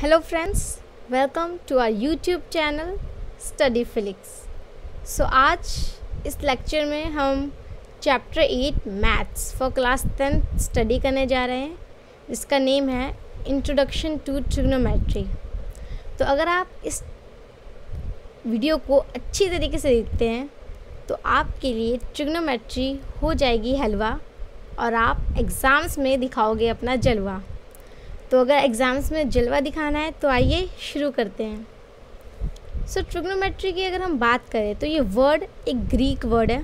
Hello friends, welcome to our YouTube channel Study Felix. आज इस lecture में हम chapter 8 maths for class 10th study करने जा रहे हैं जिसका नेम है इंट्रोडक्शन टू ट्रिग्नोमेट्री। तो अगर आप इस वीडियो को अच्छी तरीके से देखते हैं तो आपके लिए ट्रिग्नोमेट्री हो जाएगी हलवा और आप एग्ज़ाम्स में दिखाओगे अपना जलवा। तो अगर एग्ज़ाम्स में जलवा दिखाना है तो आइए शुरू करते हैं। ट्रिग्नोमेट्री की अगर हम बात करें तो ये वर्ड एक ग्रीक वर्ड है।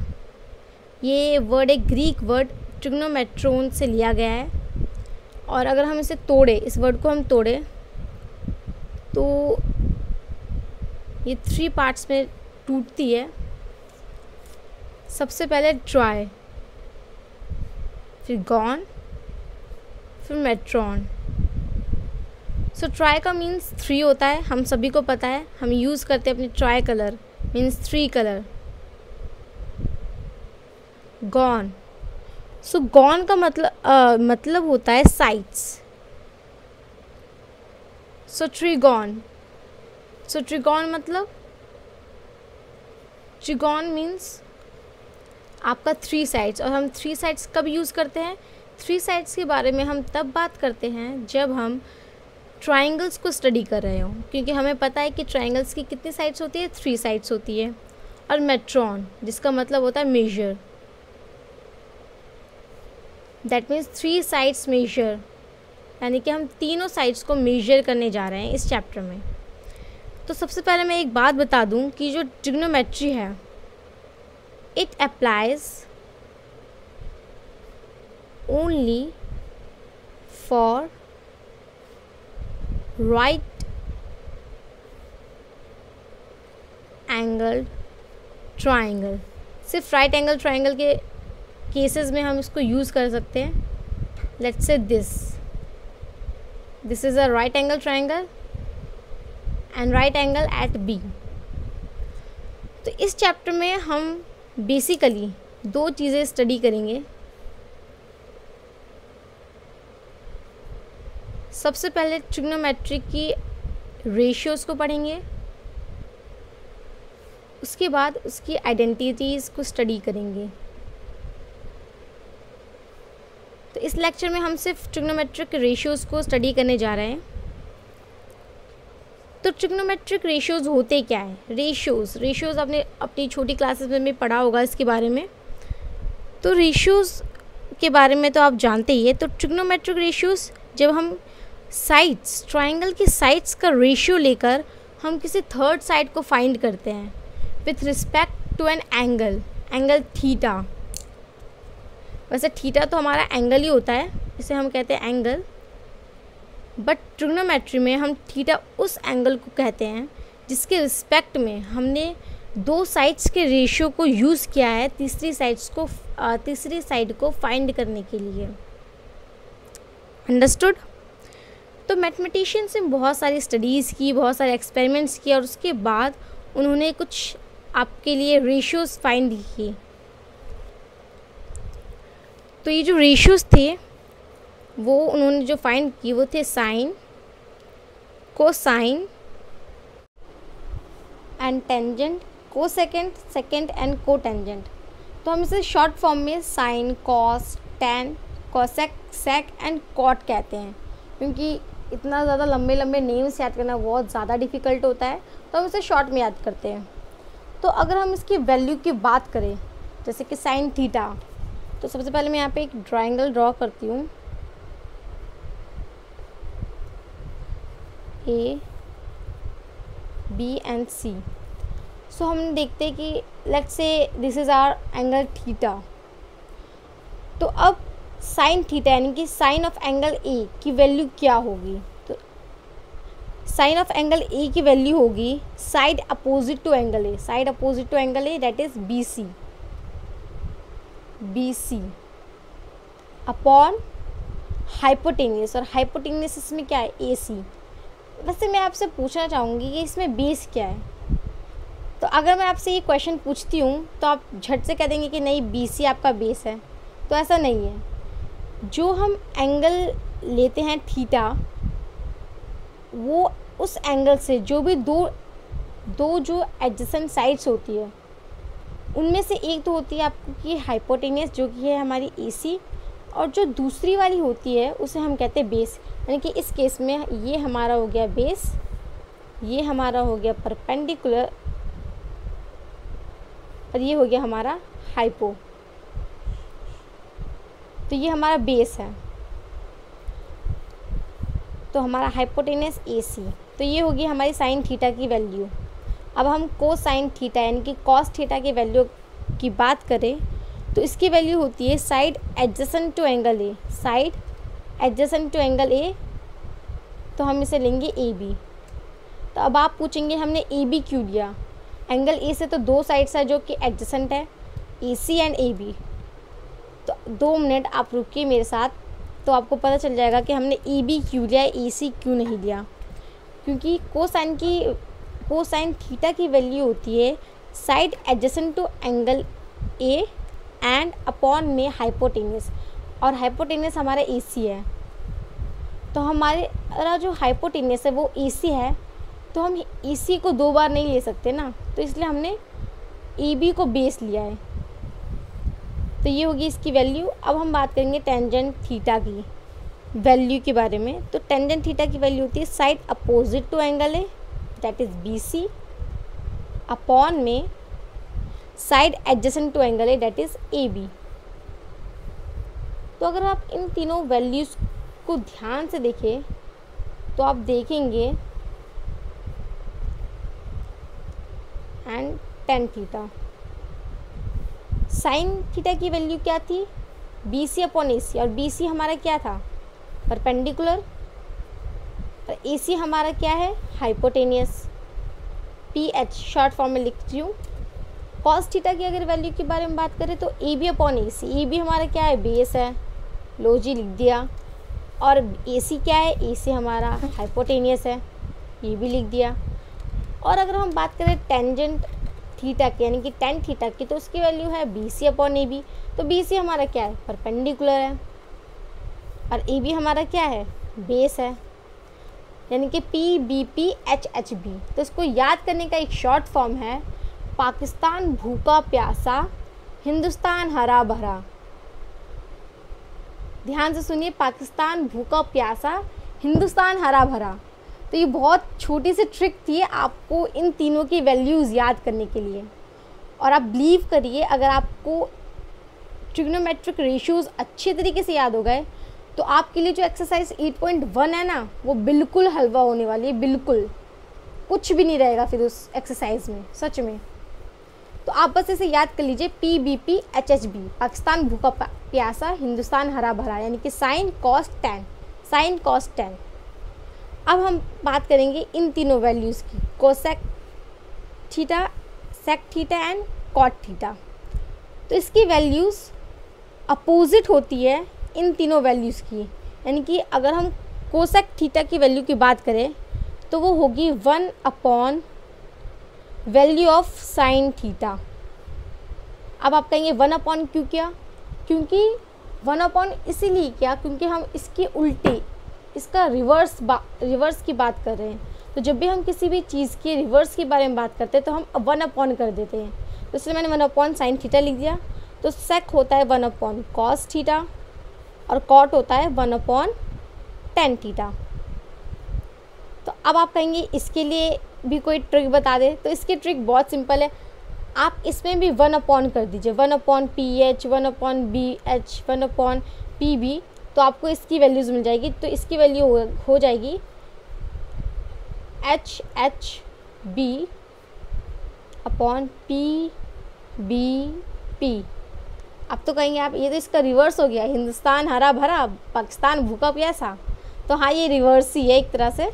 ये वर्ड एक ग्रीक वर्ड ट्रिग्नोमेट्रोन से लिया गया है और अगर हम इसे तोड़े, इस वर्ड को हम तोड़े तो ये 3 पार्ट्स में टूटती है। सबसे पहले ट्राई, फिर गॉन, फिर मेट्रॉन। ट्राई का मीन्स 3 होता है, हम सभी को पता है, हम यूज़ करते हैं अपने try colour means 3 colour. Gone, gone का मतलब होता है साइड्स। ट्रिगॉन, ट्रिगॉन मतलब ट्रिगॉन मीन्स आपका 3 साइड्स। और हम 3 साइड्स कब यूज़ करते हैं? 3 साइड्स के बारे में हम तब बात करते हैं जब हम ट्रायंगल्स को स्टडी कर रहे हो, क्योंकि हमें पता है कि ट्रायंगल्स की कितनी साइड्स होती है? 3 साइड्स होती है। और मेट्रॉन जिसका मतलब होता है measure, that means 3 sides measure, यानी कि हम तीनों साइड्स को मेजर करने जा रहे हैं इस चैप्टर में। तो सबसे पहले मैं एक बात बता दूं कि जो ट्रिग्नोमेट्री है it applies only for right angle triangle. सिर्फ राइट एंगल ट्राइंगल के केसेस में हम इसको यूज़ कर सकते हैं। Let's say this is a right angle triangle and right angle at B. तो इस चैप्टर में हम बेसिकली 2 चीज़ें स्टडी करेंगे। सबसे पहले ट्रिग्नोमेट्री की रेशियोज़ को पढ़ेंगे, उसके बाद उसकी आइडेंटिटीज़ को स्टडी करेंगे। तो इस लेक्चर में हम सिर्फ ट्रिग्नोमेट्रिक रेशियोज़ को स्टडी करने जा रहे हैं। तो ट्रिग्नोमेट्रिक रेशियोज़ होते क्या है? रेशियोज़ आपने अपनी छोटी क्लासेस में भी पढ़ा होगा इसके बारे में। तो रेशियोज़ के बारे में तो आप जानते ही है। तो ट्रिग्नोमेट्रिक रेशियोज़ जब हम साइड्स, ट्राइंगल की साइड्स का रेशियो लेकर हम किसी थर्ड साइड को फाइंड करते हैं with respect to an angle theta. वैसे थीटा तो हमारा एंगल ही होता है, इसे हम कहते हैं एंगल, बट ट्रिग्नोमेट्री में हम थीटा उस एंगल को कहते हैं जिसके रिस्पेक्ट में हमने 2 साइड्स के रेशियो को यूज़ किया है तीसरी साइड को फाइंड करने के लिए। अंडरस्टूड? तो मैथमेटिशियंस ने बहुत सारी स्टडीज़ की, बहुत सारे एक्सपेरिमेंट्स किए और उसके बाद उन्होंने कुछ आपके लिए रेशियोज़ फाइंड किए। तो ये जो रेशियोज़ थे वो उन्होंने जो फाइंड किए वो थे sine, cosine and tangent, cosecant, secant and cotangent. तो हम इसे शॉर्ट फॉर्म में sine, cos, tan, cosec, sec and cot कहते हैं, क्योंकि इतना ज़्यादा लंबे नेम्स याद करना बहुत ज़्यादा डिफ़िकल्ट होता है, तो हम इसे शॉर्ट में याद करते हैं। तो अगर हम इसकी वैल्यू की बात करें, जैसे कि साइन थीटा, तो सबसे पहले मैं यहाँ पे एक ट्रायंगल ड्रॉ करती हूँ, ए, बी एंड सी। हम देखते हैं कि let's say this is hour angle theta. तो अब साइन थीटा यानी कि साइन ऑफ एंगल ए की वैल्यू क्या होगी? तो साइन ऑफ एंगल ए की वैल्यू होगी side opposite to angle A, side opposite to angle A that is BC upon hypotenuse. और हाइपोटेन्यूस इसमें क्या है? AC। वैसे मैं आपसे पूछना चाहूँगी कि इसमें बेस क्या है? तो अगर मैं आपसे ये क्वेश्चन पूछती हूँ तो आप झट से कह देंगे कि नहीं BC आपका बेस है, तो ऐसा नहीं है। जो हम एंगल लेते हैं थीटा, वो उस एंगल से जो भी दो जो एडजेसेंट साइड्स होती है उनमें से एक तो होती है आपको कि हाइपोटेनियस, जो कि है हमारी AC, और जो दूसरी वाली होती है उसे हम कहते हैं बेस। यानी कि इस केस में ये हमारा हो गया बेस, ये हमारा हो गया परपेंडिकुलर, और ये हो गया हमारा हाइपो। तो ये हमारा बेस है, तो हमारा हाइपोटेनियस AC। तो ये होगी हमारी साइन थीटा की वैल्यू। अब हम कोसाइन थीटा यानी कि कॉस थीटा की वैल्यू की बात करें तो इसकी वैल्यू होती है side adjacent to angle A, side adjacent to angle A, तो हम इसे लेंगे AB। तो अब आप पूछेंगे हमने AB क्यों लिया, एंगल ए से तो दो साइड्स है जो कि एडजेसेंट है, AC एंड AB। तो 2 मिनट आप रुकिए मेरे साथ, तो आपको पता चल जाएगा कि हमने AB क्यों लिया, AC क्यों नहीं लिया। क्योंकि कोसाइन थीटा की वैल्यू होती है side adjacent to angle A and upon में हाइपोटेनियस, और हाइपोटेनियस हमारा AC है। तो हमारा जो हाइपोटेनियस है वो AC है, तो हम AC को 2 बार नहीं ले सकते ना, तो इसलिए हमने AB को बेस लिया है। तो ये होगी इसकी वैल्यू। अब हम बात करेंगे टेंजेंट थीटा की वैल्यू के बारे में। तो टेंजेंट थीटा की वैल्यू होती है side opposite to angle A, that is BC, upon में side adjacent to angle A, that is AB। तो अगर आप इन तीनों वैल्यूज़ को ध्यान से देखें तो आप देखेंगे and tan theta, sine theta की वैल्यू क्या थी, BC अपॉन AC, और BC हमारा क्या था, परपेंडिकुलर, और AC हमारा क्या है, हाइपोटेनियस, PH शॉर्ट फॉर्म में लिखती हूँ। कॉस थीटा की अगर वैल्यू के बारे में बात करें तो AB अपॉन AC, AB हमारा क्या है, बेस है, लो जी लिख दिया, और AC क्या है, AC हमारा हाइपोटेनियस है, ये भी लिख दिया। और अगर हम बात करें टेंजेंट थीटा की यानी कि टेन थीटा की, तो उसकी वैल्यू है BC अपॉन AB। तो BC हमारा क्या है, परपेंडिकुलर है, और AB हमारा क्या है, बेस है, यानी कि PBP HHB। तो इसको याद करने का एक शॉर्ट फॉर्म है, पाकिस्तान भूखा प्यासा, हिंदुस्तान हरा भरा। ध्यान से सुनिए, पाकिस्तान भूखा प्यासा, हिंदुस्तान हरा भरा। तो ये बहुत छोटी सी ट्रिक थी आपको इन तीनों की वैल्यूज़ याद करने के लिए। और आप बिलीव करिए, अगर आपको ट्रिग्नोमेट्रिक रेशियोज़ अच्छे तरीके से याद हो गए तो आपके लिए जो एक्सरसाइज 8.1 है ना, वो बिल्कुल हलवा होने वाली है, बिल्कुल कुछ भी नहीं रहेगा फिर उस एक्सरसाइज में, सच में। तो आप बस इसे याद कर लीजिए, PBP HHB, पाकिस्तान भूखा प्यासा, हिंदुस्तान हरा भरा, यानी कि sine cos tan, sine cos tan. अब हम बात करेंगे इन तीनों वैल्यूज़ की, cosec theta, sec theta and cot theta. तो इसकी वैल्यूज़ अपोजिट होती है इन तीनों वैल्यूज़ की। यानी कि अगर हम कोसेक थीटा की वैल्यू की बात करें तो वो होगी 1 upon value of sine theta. अब आप कहेंगे 1 अपॉन क्यों किया, क्योंकि 1 अपॉन इसीलिए किया क्योंकि हम इसके उल्टे, इसका रिवर्स की बात कर रहे हैं। तो जब भी हम किसी भी चीज़ के रिवर्स के बारे में बात करते हैं तो हम 1 अपॉन कर देते हैं, तो इसलिए मैंने 1 अपॉन साइन थीटा लिख दिया। तो सेक होता है 1 अपॉन कॉस थीटा, और कॉट होता है 1 अपॉन टेन थीटा। तो अब आप कहेंगे इसके लिए भी कोई ट्रिक बता दे, तो इसकी ट्रिक बहुत सिंपल है, आप इसमें भी 1 अपॉन कर दीजिए, 1 upon PH, 1 upon BH, 1 upon PB, तो आपको इसकी वैल्यूज़ मिल जाएगी। तो इसकी वैल्यू हो जाएगी HHB अपॉन PBP। अब तो कहेंगे आप ये तो इसका रिवर्स हो गया, हिंदुस्तान हरा भरा, पाकिस्तान भूखा प्यासा। तो हाँ, ये रिवर्स ही है एक तरह से।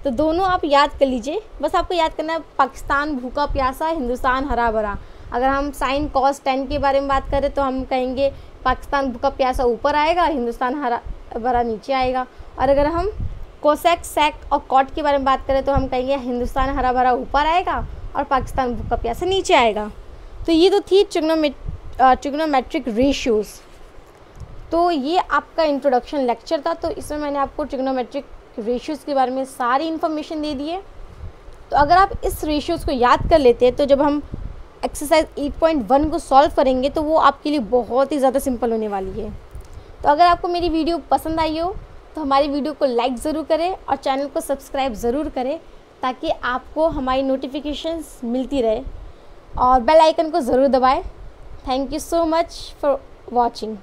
तो दोनों आप याद कर लीजिए, बस आपको याद करना है पाकिस्तान भूखा प्यासा, हिंदुस्तान हरा भरा। अगर हम साइन कॉस टेन के बारे में बात करें तो हम कहेंगे पाकिस्तान भूखा प्यासा ऊपर आएगा, हिंदुस्तान हरा भरा नीचे आएगा। और अगर हम कोसेक, सेक और कॉट के बारे में बात करें तो हम कहेंगे हिंदुस्तान हरा भरा ऊपर आएगा और पाकिस्तान भूखा प्यासा नीचे आएगा। तो ये तो थी ट्रिग्नोमेट्रिक रेशियोज़। तो ये आपका इंट्रोडक्शन लेक्चर था। तो इसमें मैंने आपको ट्रिग्नोमेट्रिक रेशियोज़ के बारे में सारी इन्फॉर्मेशन दे दी है। तो अगर आप इस रेशियोज़ को याद कर लेते हैं तो जब हम एक्सरसाइज 8.1 को सॉल्व करेंगे तो वो आपके लिए बहुत ही ज़्यादा सिंपल होने वाली है। तो अगर आपको मेरी वीडियो पसंद आई हो तो हमारी वीडियो को लाइक ज़रूर करें और चैनल को सब्सक्राइब ज़रूर करें ताकि आपको हमारी नोटिफिकेशंस मिलती रहे, और बेल आइकन को ज़रूर दबाएं। Thank you so much for watching.